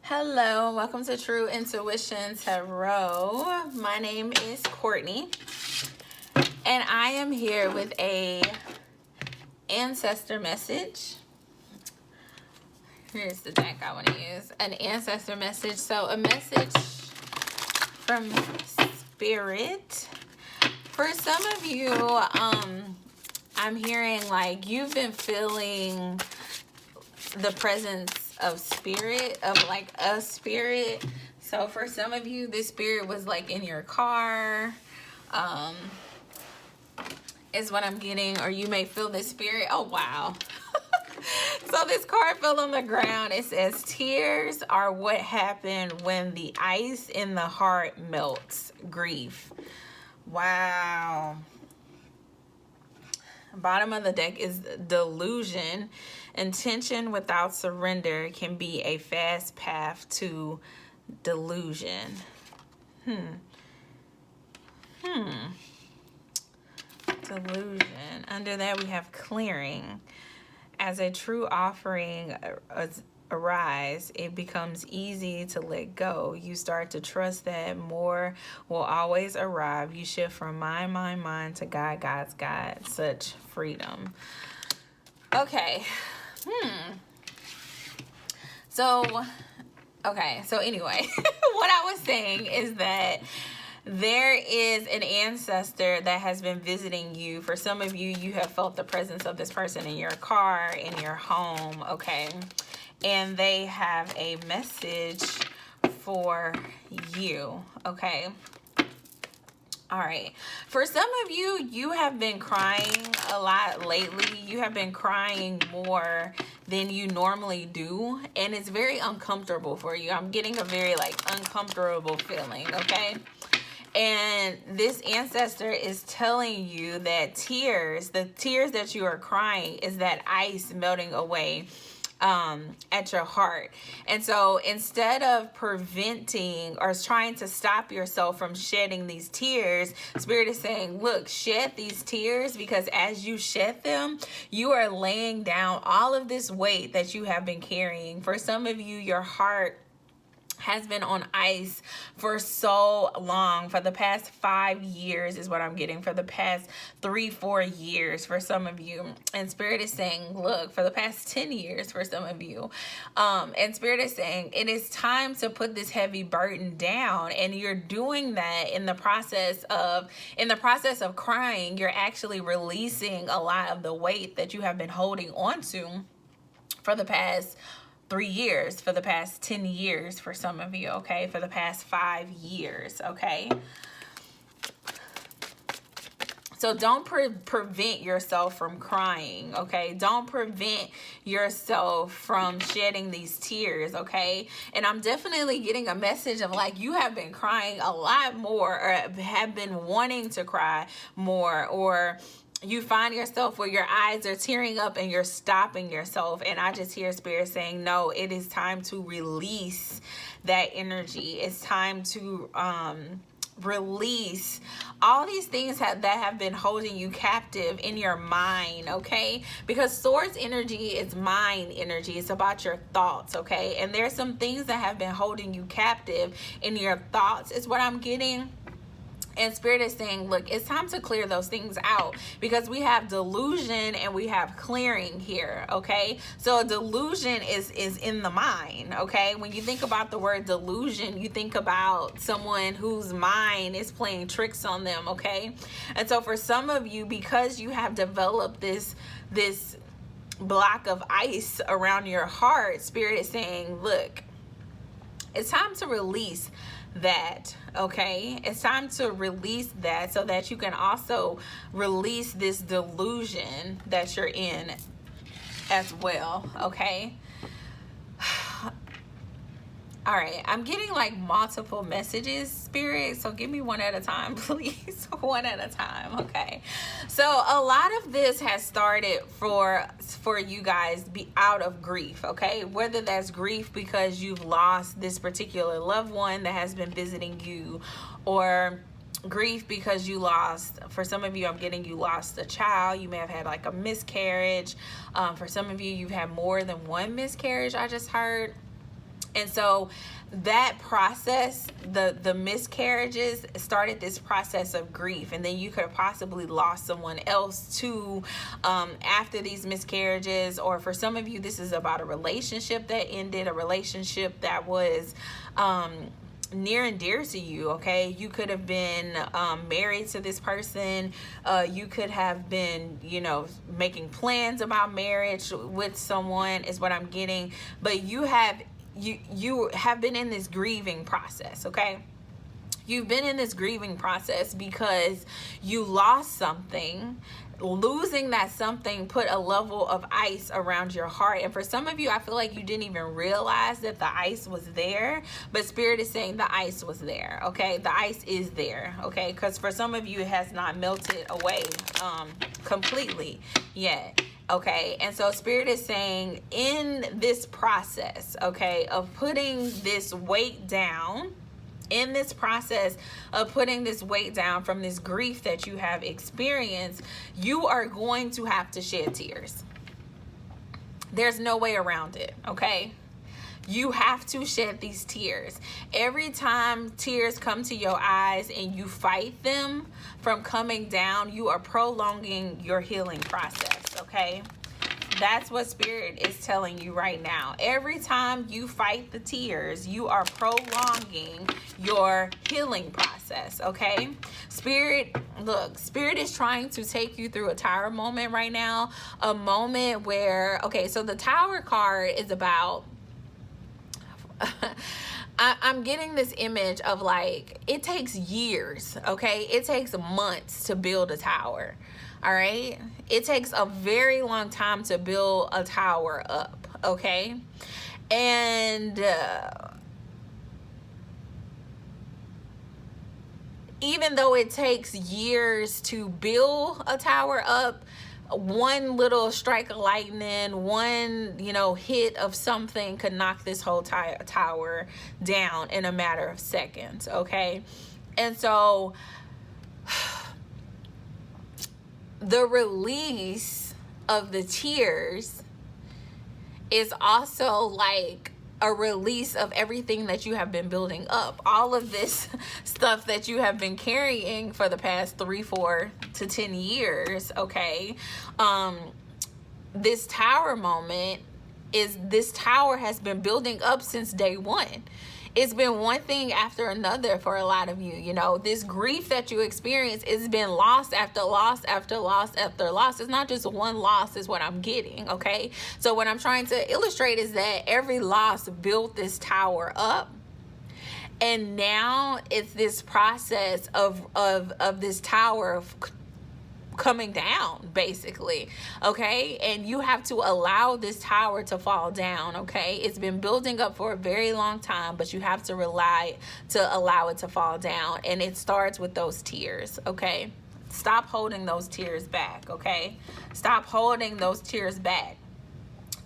Hello, welcome to True Intuition Tarot. My name is Courtney, and I am here with a ancestor message. Here's the deck I want to use. An ancestor message. So a message from Spirit. For some of you, I'm hearing like you've been feeling the presence of spirit, of like a spirit. So for some of you, this spirit was like in your car, is what I'm getting, or you may feel this spirit. Oh wow. So this card fell on the ground. It says tears are what happened when the ice in the heart melts. Grief. Wow. Bottom of the deck is delusion. Intention without surrender can be a fast path to delusion. Delusion. Under that we have clearing. As a true offering arise, it becomes easy to let go. You start to trust that more will always arrive. You shift from mind to God, God's God. Such freedom. Okay. So anyway, what I was saying is that there is an ancestor that has been visiting you. For some of you, you have felt the presence of this person in your car, in your home, okay? And they have a message for you, okay? All right. For some of you, you have been crying a lot lately. You have been crying more than you normally do, and it's very uncomfortable for you. I'm getting a very uncomfortable feeling, okay? And this ancestor is telling you that the tears that you are crying is that ice melting away at your heart. And so instead of preventing or trying to stop yourself from shedding these tears, Spirit is saying, look, shed these tears, because as you shed them, you are laying down all of this weight that you have been carrying. For some of you, your heart has been on ice for so long. For the past 5 years is what I'm getting. For the past 3-4 years for some of you. And Spirit is saying, look, for the past 10 years for some of you. And Spirit is saying it is time to put this heavy burden down. And you're doing that in the process of crying. You're actually releasing a lot of the weight that you have been holding on to for the past 3 years, for the past 10 years for some of you, okay? For the past 5 years, okay? So don't prevent yourself from crying, okay? Don't prevent yourself from shedding these tears, okay? And I'm definitely getting a message of you have been crying a lot more, or have been wanting to cry more, or you find yourself where your eyes are tearing up and you're stopping yourself. And I just hear Spirit saying, no, it is time to release that energy. It's time to release all these things that have been holding you captive in your mind, okay? Because Swords energy is mind energy. It's about your thoughts, okay? And there's some things that have been holding you captive in your thoughts is what I'm getting. And Spirit is saying, look, it's time to clear those things out, because we have delusion and we have clearing here, okay? So delusion is in the mind, okay? When you think about the word delusion, you think about someone whose mind is playing tricks on them, okay? And so for some of you, because you have developed this block of ice around your heart, Spirit is saying, look, it's time to release that, okay? It's time to release that so that you can also release this delusion that you're in as well, okay? All right, I'm getting multiple messages, Spirit, so give me one at a time, please. One at a time, okay? So a lot of this has started for you guys be out of grief, okay? Whether that's grief because you've lost this particular loved one that has been visiting you, or grief because you lost, for some of you, I'm getting you lost a child. You may have had a miscarriage. For some of you, you've had more than one miscarriage, I just heard. And so that process, the miscarriages started this process of grief, and then you could have possibly lost someone else too after these miscarriages. Or for some of you, this is about a relationship that ended, a relationship that was near and dear to you. Okay, you could have been married to this person. You could have been, you know, making plans about marriage with someone, is what I'm getting. But you have been in this grieving process. Okay, you've been in this grieving process because you lost something. Losing that something put a level of ice around your heart. And for some of you, I feel like you didn't even realize that the ice was there, but Spirit is saying the ice was there. Okay, the ice is there. Okay, because for some of you, it has not melted away completely yet. Okay, and so Spirit is saying in this process, okay, of putting this weight down, in this process of putting this weight down from this grief that you have experienced, you are going to have to shed tears. There's no way around it, okay? You have to shed these tears. Every time tears come to your eyes and you fight them from coming down, you are prolonging your healing process, okay? That's what Spirit is telling you right now. Every time you fight the tears, you are prolonging your healing process, okay? Spirit, look, Spirit is trying to take you through a tower moment right now. A moment where, okay, so the tower card is about... I'm getting this image of like, it takes years, okay? It takes months to build a tower. All right, it takes a very long time to build a tower up, okay? And even though it takes years to build a tower up, one little strike of lightning, one, you know, hit of something could knock this whole tower down in a matter of seconds, okay? And so the release of the tears is also like a release of everything that you have been building up. All of this stuff that you have been carrying for the past 3, 4 to 10 years, okay? This tower moment is, this tower has been building up since day one. It's been one thing after another for a lot of you. You know, this grief that you experience, it's been loss after loss after loss after loss. It's not just one loss is what I'm getting, okay? So what I'm trying to illustrate is that every loss built this tower up. And now it's this process of this tower coming down, basically, okay? And you have to allow this tower to fall down, okay? It's been building up for a very long time, but you have to allow it to fall down. And it starts with those tears, okay? Stop holding those tears back, okay? Stop holding those tears back,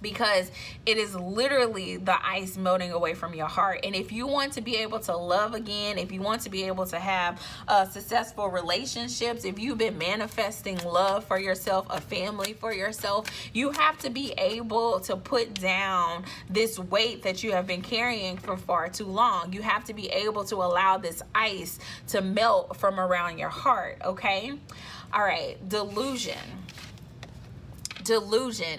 because it is literally the ice melting away from your heart. And if you want to be able to love again, if you want to be able to have successful relationships, if you've been manifesting love for yourself, a family for yourself, you have to be able to put down this weight that you have been carrying for far too long. You have to be able to allow this ice to melt from around your heart, okay? All right, delusion.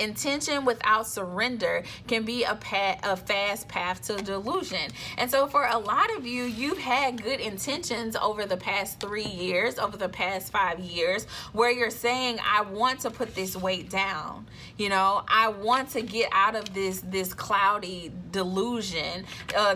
Intention without surrender can be a fast path to delusion. And so for a lot of you, you've had good intentions over the past 3 years, over the past 5 years, where you're saying, I want to put this weight down. You know, I want to get out of this cloudy delusion,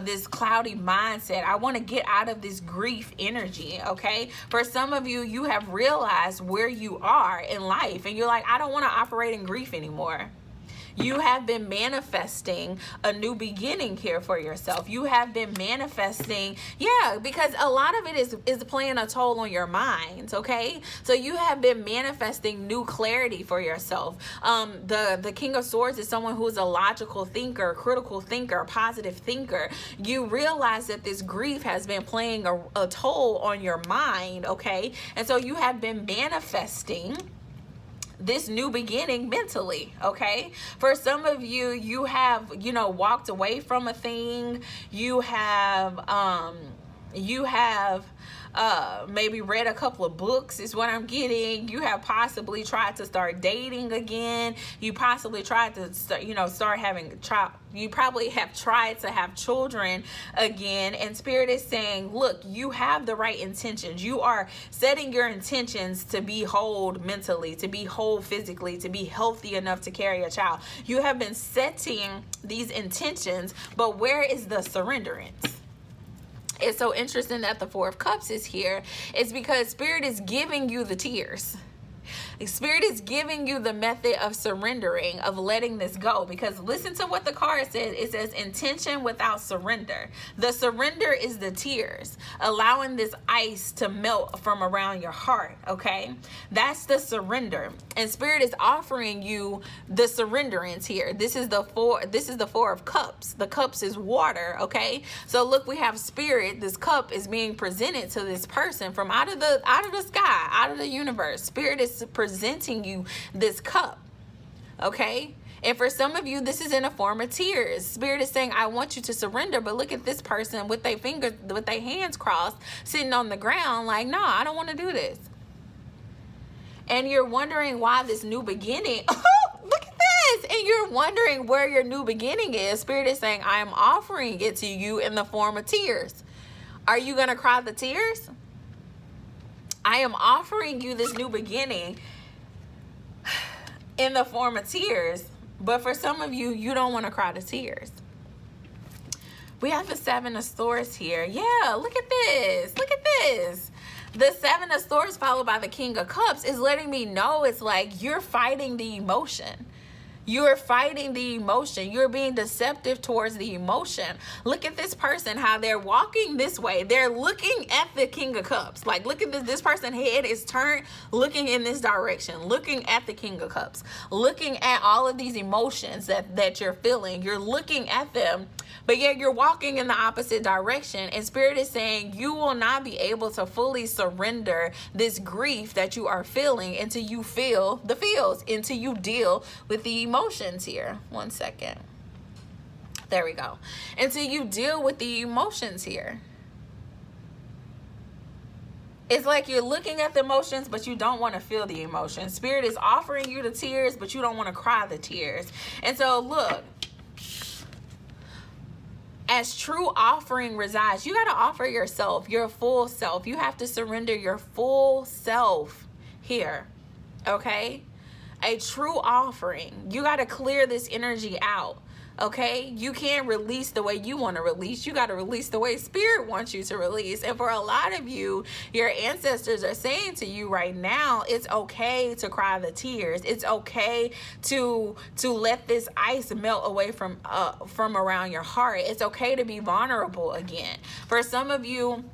this cloudy mindset. I want to get out of this grief energy, okay? For some of you, you have realized where you are in life, and you're like, I don't want to operate in grief anymore. You have been manifesting a new beginning here for yourself. You have been manifesting, yeah, because a lot of it is playing a toll on your mind, okay? So you have been manifesting new clarity for yourself. The King of Swords is someone who is a logical thinker, critical thinker, positive thinker. You realize that this grief has been playing a toll on your mind, okay? And so you have been manifesting this new beginning mentally, okay? For some of you, you have, you know, walked away from a thing. You have maybe read a couple of books is what I'm getting. You have possibly tried to start dating again. You possibly tried to start, you know, you probably have tried to have children again. And Spirit is saying, look, you have the right intentions. You are setting your intentions to be whole mentally, to be whole physically, to be healthy enough to carry a child. You have been setting these intentions, but where is the surrenderance? It's so interesting that the Four of Cups is here. It's because Spirit is giving you the tears. Spirit is giving you the method of surrendering, of letting this go. Because listen to what the card says. It says intention without surrender. The surrender is the tears, allowing this ice to melt from around your heart, okay? That's the surrender. And Spirit is offering you the surrenderance here. This is the Four of Cups. The cups is water, okay? So look, we have Spirit. This cup is being presented to this person from out of the sky, out of the universe. Spirit is presenting you this cup, okay? And for some of you, this is in a form of tears. Spirit is saying, I want you to surrender, but look at this person with their fingers, with their hands crossed, sitting on the ground like, no, I don't want to do this. And you're wondering why this new beginning, look at this, and you're wondering where your new beginning is. Spirit is saying, I am offering it to you in the form of tears. Are you going to cry the tears? I am offering you this new beginning in the form of tears. But for some of you, you don't want to cry the tears. We have the Seven of Swords here. Yeah, look at this. Look at this. The Seven of Swords followed by the King of Cups is letting me know it's like you're fighting the emotion. You're fighting the emotion. You're being deceptive towards the emotion. Look at this person, how they're walking this way. They're looking at the King of Cups. Like, look at this. This person's head is turned, looking in this direction, looking at the King of Cups, looking at all of these emotions that you're feeling. You're looking at them, but yet you're walking in the opposite direction. And Spirit is saying you will not be able to fully surrender this grief that you are feeling until you feel the feels, until you deal with the emotions here. 1 second. There we go. Until you deal with the emotions here. It's like you're looking at the emotions, but you don't want to feel the emotions. Spirit is offering you the tears, but you don't want to cry the tears. And so look, as true offering resides, you got to offer yourself, your full self. You have to surrender your full self here, okay? A true offering. You got to clear this energy out, okay? You can't release the way you want to release. You got to release the way Spirit wants you to release. And for a lot of you, your ancestors are saying to you right now, it's okay to cry the tears. It's okay to let this ice melt away from around your heart. It's okay to be vulnerable again. For some of you,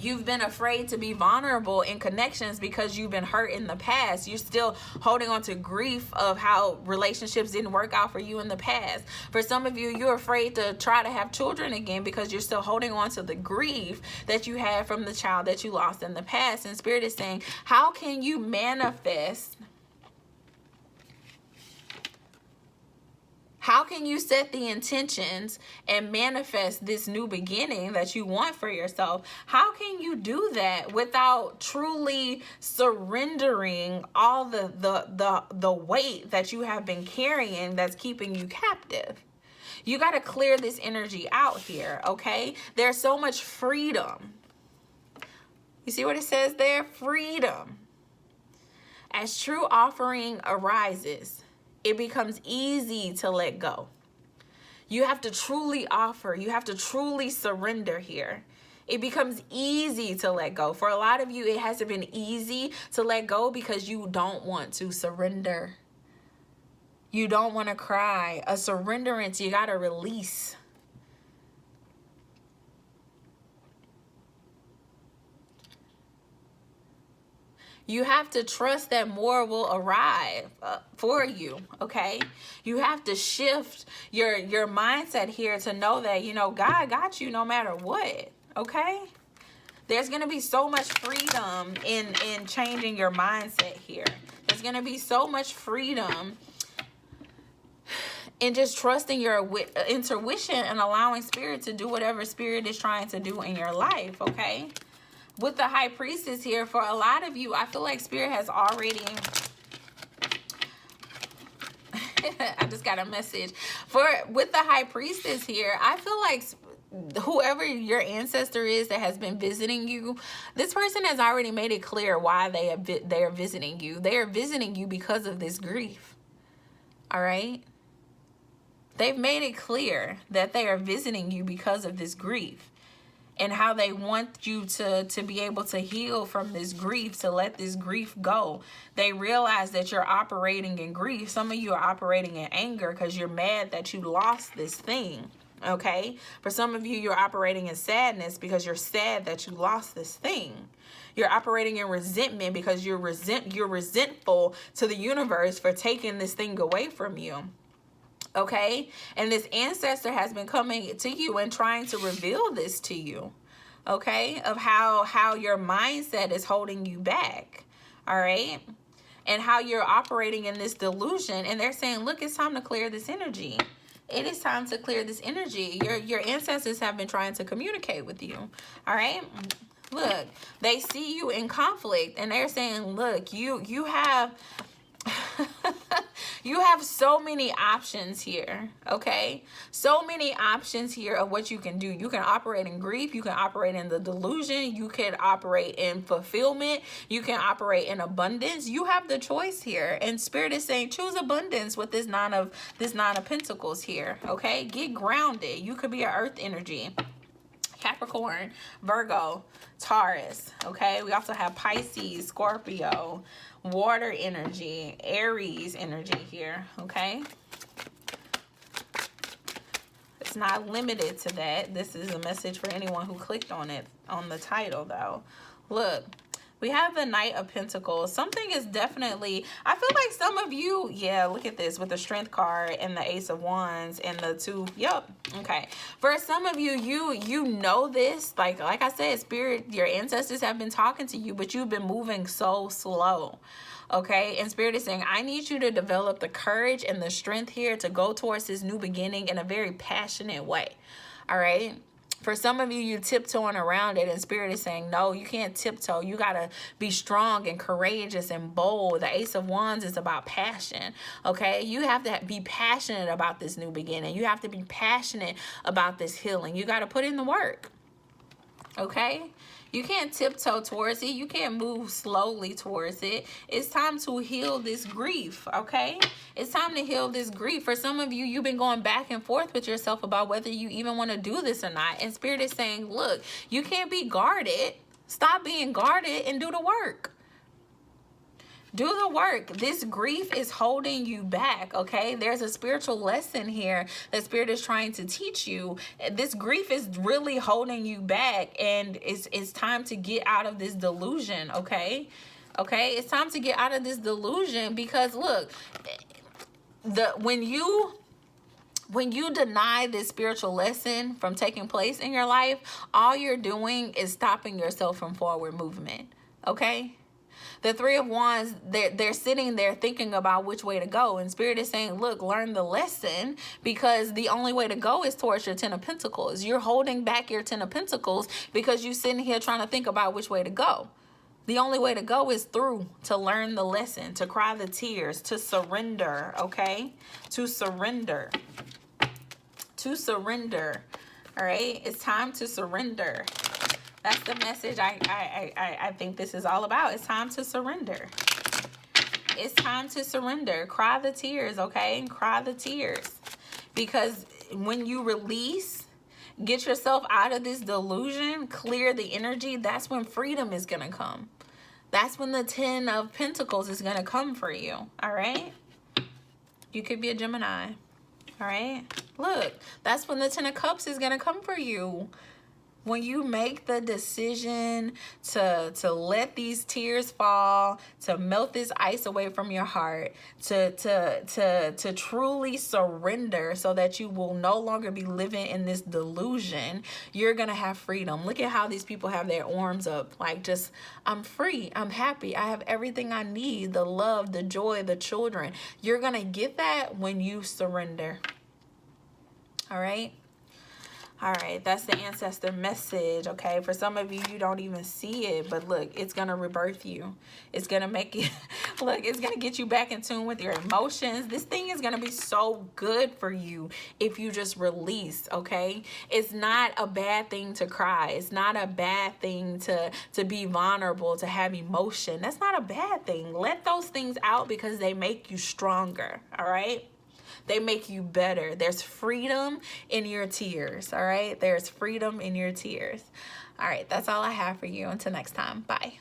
you've been afraid to be vulnerable in connections because you've been hurt in the past. You're still holding on to grief of how relationships didn't work out for you in the past. For some of you, you're afraid to try to have children again because you're still holding on to the grief that you had from the child that you lost in the past. And Spirit is saying, how can you manifest? How can you set the intentions and manifest this new beginning that you want for yourself? How can you do that without truly surrendering all the weight that you have been carrying that's keeping you captive? You got to clear this energy out here, okay? There's so much freedom. You see what it says there? Freedom. As true offering arises, it becomes easy to let go. You have to truly offer. You have to truly surrender here. It becomes easy to let go. For a lot of you, it hasn't been easy to let go because you don't want to surrender. You don't want to cry. A surrenderance, you got to release. You have to trust that more will arrive for you, okay? You have to shift your mindset here to know that, you know, God got you no matter what, okay? There's going to be so much freedom in changing your mindset here. There's going to be so much freedom in just trusting your intuition and allowing spirit to do whatever spirit is trying to do in your life, okay? With the High Priestess here, for a lot of you, I feel like spirit has already... I just got a message. With the High Priestess here, I feel like whoever your ancestor is that has been visiting you, this person has already made it clear why they are visiting you. They are visiting you because of this grief. All right? They've made it clear that they are visiting you because of this grief, and how they want you to be able to heal from this grief, to let this grief go. They realize that you're operating in grief. Some of you are operating in anger because you're mad that you lost this thing, okay? For some of you, you're operating in sadness because you're sad that you lost this thing. You're operating in resentment because you're resentful to the universe for taking this thing away from you. Okay, and this ancestor has been coming to you and trying to reveal this to you, okay, of how your mindset is holding you back, all right, and how you're operating in this delusion. And they're saying, look, it's time to clear this energy. It is time to clear this energy. Your ancestors have been trying to communicate with you, all right. Look, they see you in conflict, and they're saying, look, you have you have so many options here, okay? So many options here of what you can do. You can operate in grief. You can operate in the delusion. You can operate in fulfillment. You can operate in abundance. You have the choice here. And Spirit is saying, choose abundance with this nine of Pentacles here, okay? Get grounded. You could be an earth energy. Capricorn, Virgo, Taurus, okay? We also have Pisces, Scorpio, water energy, Aries energy here, okay? It's not limited to that. This is a message for anyone who clicked on it, on the title, though. Look, we have the Knight of Pentacles. Something is definitely, I feel like some of you, yeah, look at this with the Strength card and the Ace of Wands and the two, yep, okay. For some of you, you know this, like I said, Spirit, your ancestors have been talking to you, but you've been moving so slow, okay? And Spirit is saying, I need you to develop the courage and the strength here to go towards this new beginning in a very passionate way, all right? For some of you, you're tiptoeing around it, and Spirit is saying, no, you can't tiptoe. You got to be strong and courageous and bold. The Ace of Wands is about passion, okay? You have to be passionate about this new beginning. You have to be passionate about this healing. You got to put in the work, okay? You can't tiptoe towards it. You can't move slowly towards it. It's time to heal this grief, okay? It's time to heal this grief. For some of you, you've been going back and forth with yourself about whether you even want to do this or not. And Spirit is saying, look, you can't be guarded. Stop being guarded and do the work. Do the work. This grief is holding you back, okay? There's a spiritual lesson here that Spirit is trying to teach you. This grief is really holding you back, and it's time to get out of this delusion, okay? Okay? It's time to get out of this delusion because, look, when you deny this spiritual lesson from taking place in your life, all you're doing is stopping yourself from forward movement, okay? The Three of Wands, they're sitting there thinking about which way to go. And Spirit is saying, look, learn the lesson, because the only way to go is towards your Ten of Pentacles. You're holding back your Ten of Pentacles because you're sitting here trying to think about which way to go. The only way to go is through, to learn the lesson, to cry the tears, to surrender, okay? To surrender. To surrender, all right? It's time to surrender. That's the message I think this is all about. It's time to surrender. It's time to surrender. Cry the tears, okay? Cry the tears. Because when you release, get yourself out of this delusion, clear the energy, that's when freedom is going to come. That's when the Ten of Pentacles is going to come for you, all right? You could be a Gemini, all right? Look, that's when the Ten of Cups is going to come for you. When you make the decision to let these tears fall, to melt this ice away from your heart, to truly surrender so that you will no longer be living in this delusion, you're gonna have freedom. Look at how these people have their arms up, like, just, I'm free, I'm happy, I have everything I need, the love, the joy, the children. You're gonna get that when you surrender. All right. All right, that's the ancestor message, okay? For some of you, you don't even see it, but look, it's going to rebirth you. It's going to make it, look, it's going to get you back in tune with your emotions. This thing is going to be so good for you if you just release, okay? It's not a bad thing to cry. It's not a bad thing to be vulnerable, to have emotion. That's not a bad thing. Let those things out because they make you stronger, all right? They make you better. There's freedom in your tears, all right? There's freedom in your tears. All right, that's all I have for you. Until next time, bye.